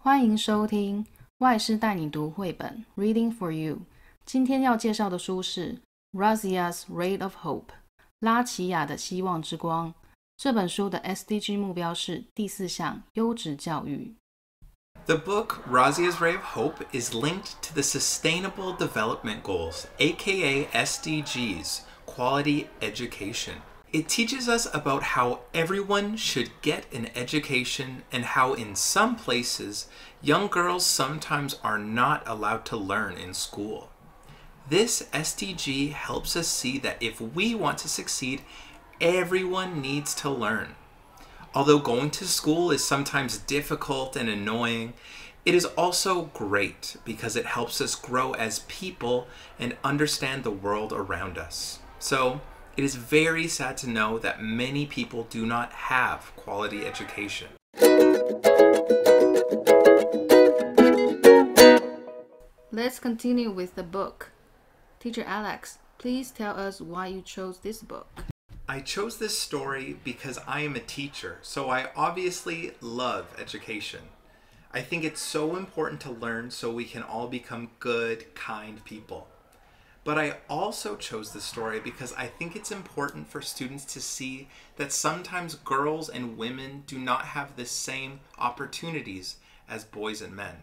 欢迎收听外师带你读绘本 Reading for You。 今天要介绍的书是 Razia's Ray of Hope 拉齐雅的希望之光。这本书的 SDG 目标是第4项优质教育。The book, Razia's Ray of Hope, is linked to the Sustainable Development Goals, aka SDGs, quality education. It teaches us about how everyone should get an education and how in some places, young girls sometimes are not allowed to learn in school. This SDG helps us see that if we want to succeed, everyone needs to learn. Although going to school is sometimes difficult and annoying, it is also great because it helps us grow as people and understand the world around us. So, it is very sad to know that many people do not have quality education. Let's continue with the book. Teacher Alex, please tell us why you chose this book. I chose this story because I am a teacher, so I obviously love education. I think it's so important to learn so we can all become good, kind people. But I also chose this story because I think it's important for students to see that sometimes girls and women do not have the same opportunities as boys and men.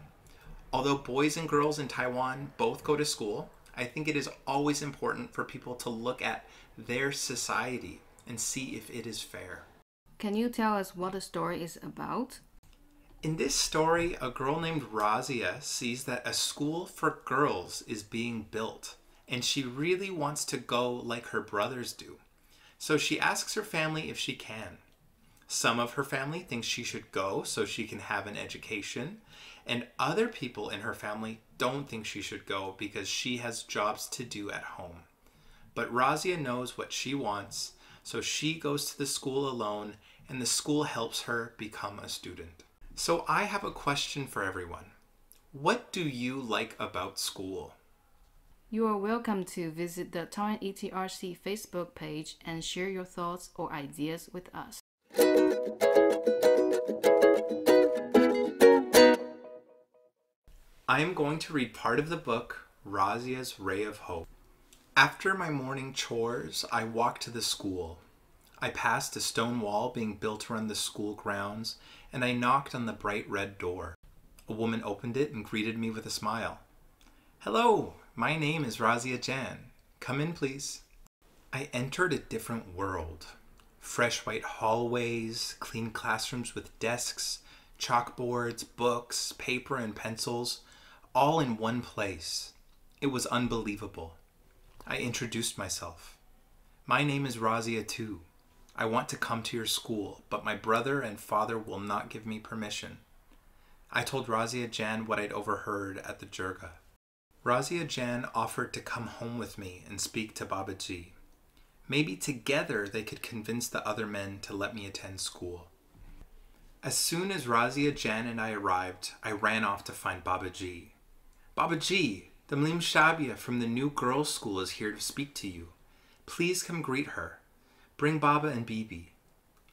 Although boys and girls in Taiwan both go to school, I think it is always important for people to look at their society and see if it is fair. Can you tell us what the story is about? In this story, a girl named Razia sees that a school for girls is being built, and she really wants to go like her brothers do. So she asks her family if she can. Some of her family thinks she should go so she can have an education, and other people in her family don't think she should go because she has jobs to do at home. But Razia knows what she wants, so she goes to the school alone, and the school helps her become a student. So I have a question for everyone. What do you like about school? You are welcome to visit the Taiwan ETRC Facebook page and share your thoughts or ideas with us. I am going to read part of the book, Razia's Ray of Hope. After my morning chores, I walked to the school. I passed a stone wall being built around the school grounds, and I knocked on the bright red door. A woman opened it and greeted me with a smile. "Hello, my name is Razia Jan. Come in, please." I entered a different world. Fresh white hallways, clean classrooms with desks, chalkboards, books, paper, and pencils, all in one place. It was unbelievable. I introduced myself. "My name is Razia too. I want to come to your school, but my brother and father will not give me permission." I told Razia Jan what I'd overheard at the Jirga. Razia Jan offered to come home with me and speak to Baba Ji. Maybe together they could convince the other men to let me attend school. As soon as Razia Jan and I arrived, I ran off to find Baba Ji. "Baba Ji, the Mlim Shabia from the new girls' school is here to speak to you. Please come greet her. Bring Baba and Bibi."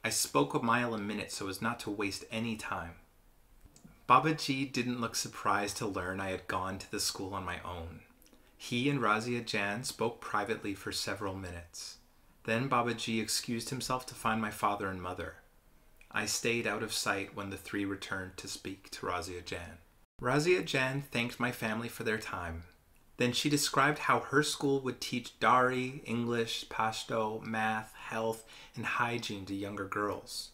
I spoke a mile a minute so as not to waste any time. Baba Ji didn't look surprised to learn I had gone to the school on my own. He and Razia Jan spoke privately for several minutes. Then Baba Ji excused himself to find my father and mother. I stayed out of sight when the three returned to speak to Razia Jan. Razia Jan thanked my family for their time. Then she described how her school would teach Dari, English, Pashto, math, health, and hygiene to younger girls.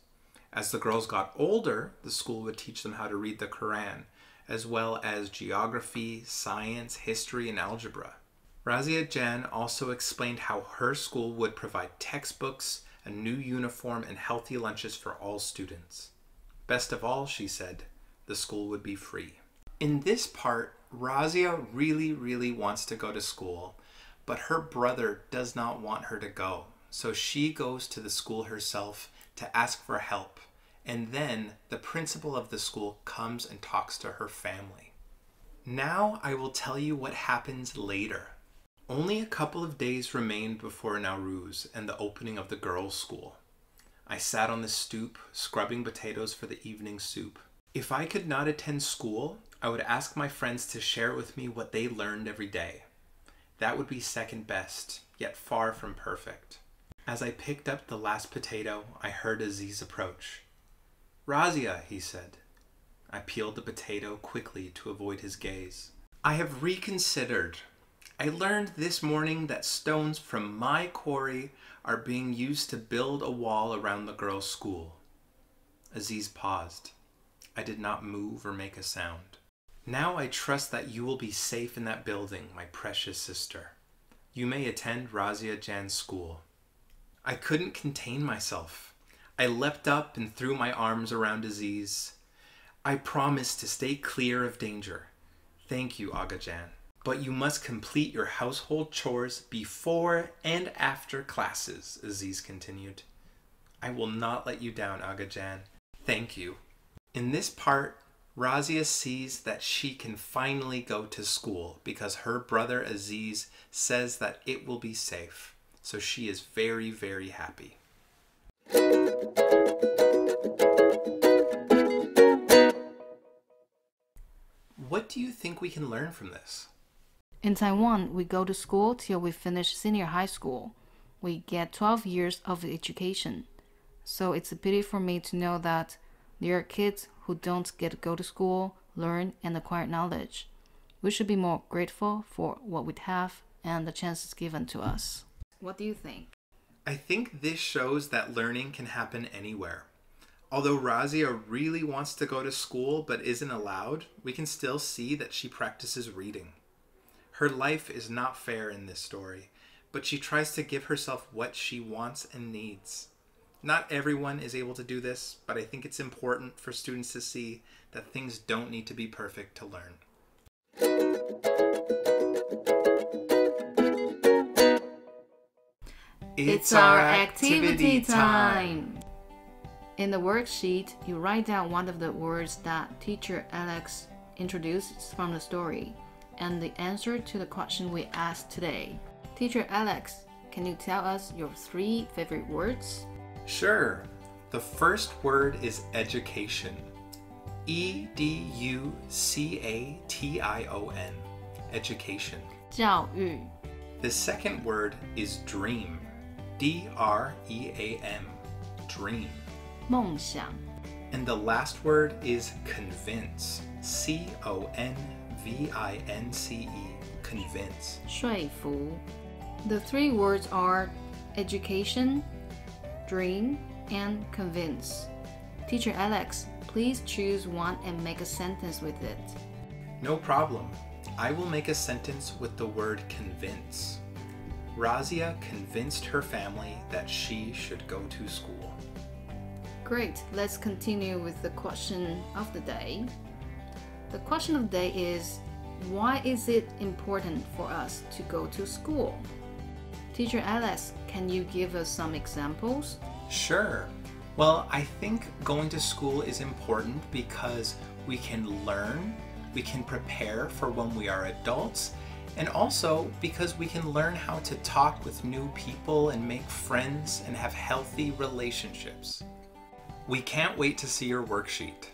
As the girls got older, the school would teach them how to read the Quran, as well as geography, science, history, and algebra. Razia Jan also explained how her school would provide textbooks, a new uniform, and healthy lunches for all students. Best of all, she said, the school would be free. In this part, Razia really wants to go to school, but her brother does not want her to go. So she goes to the school herself to ask for help, and then the principal of the school comes and talks to her family. Now I will tell you what happens later. Only a couple of days remained before Nowruz and the opening of the girls' school. I sat on the stoop, scrubbing potatoes for the evening soup. If I could not attend school, I would ask my friends to share with me what they learned every day. That would be second best, yet far from perfect. As I picked up the last potato, I heard Aziz approach. "Razia," he said. I peeled the potato quickly to avoid his gaze. "I have reconsidered. I learned this morning that stones from my quarry are being used to build a wall around the girls' school." Aziz paused. I did not move or make a sound. "Now I trust that you will be safe in that building, my precious sister. You may attend Razia Jan's school." I couldn't contain myself. I leapt up and threw my arms around Aziz. "I promise to stay clear of danger. Thank you, Aga Jan. But you must complete your household chores before and after classes," Aziz continued. "I will not let you down, Aga Jan. Thank you." In this part, Razia sees that she can finally go to school because her brother Aziz says that it will be safe. So she is very, very happy. What do you think we can learn from this? In Taiwan, we go to school till we finish senior high school. We get 12 years of education. So it's a pity for me to know that there are kids who don't get to go to school, learn, and acquire knowledge. We should be more grateful for what we have and the chances given to us. What do you think? I think this shows that learning can happen anywhere. Although Razia really wants to go to school but isn't allowed, we can still see that she practices reading. Her life is not fair in this story, but she tries to give herself what she wants and needs. Not everyone is able to do this, but I think it's important for students to see that things don't need to be perfect to learn. It's our activity time! In the worksheet, you write down one of the words that teacher Alex introduced from the story and the answer to the question we asked today. Teacher Alex, can you tell us your 3 favorite words? Sure. The first word is education. education. Education. 教育. The second word is dream. dream. Dream. 梦想. And the last word is convince. convince. Convince. 说服. The 3 words are education, dream, and convince. Teacher Alex, please choose one and make a sentence with it. No problem. I will make a sentence with the word convince. Razia convinced her family that she should go to school. Great. Let's continue with the question of the day. The question of the day is, why is it important for us to go to school? Teacher Alex, can you give us some examples? Sure. Well, I think going to school is important because we can learn, we can prepare for when we are adults, and also because we can learn how to talk with new people and make friends and have healthy relationships. We can't wait to see your worksheet.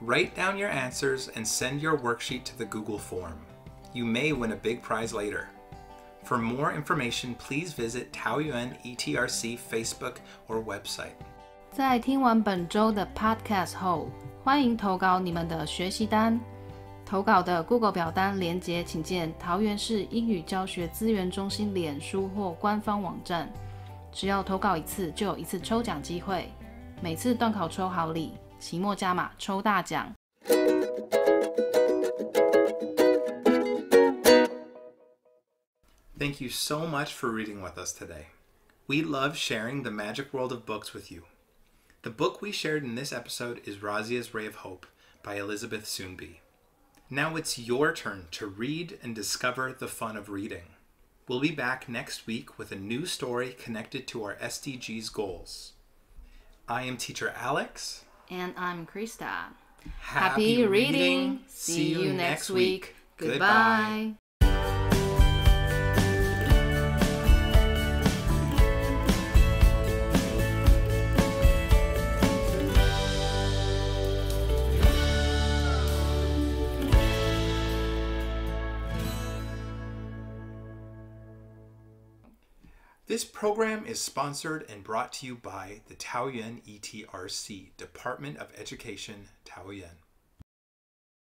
Write down your answers and send your worksheet to the Google form. You may win a big prize later. For more information, please visit Taoyuan ETRC Facebook or website. 在听完本周的 podcast 后，欢迎投稿你们的学习单。投稿的 Google 表单连结请见桃园市英语教学资源中心脸书或官方网站。只要投稿一次，就有一次抽奖机会。每次段考抽好礼，期末加码抽大奖。Thank you so much for reading with us today. We love sharing the magic world of books with you. The book we shared in this episode is Razia's Ray of Hope by Elizabeth Suneby. Now it's your turn to read and discover the fun of reading. We'll be back next week with a new story connected to our SDGs goals. I am Teacher Alex. And I'm Krista. Happy reading. See you next week. Goodbye. This program is sponsored and brought to you by the Taoyuan ETRC, Department of Education, Taoyuan.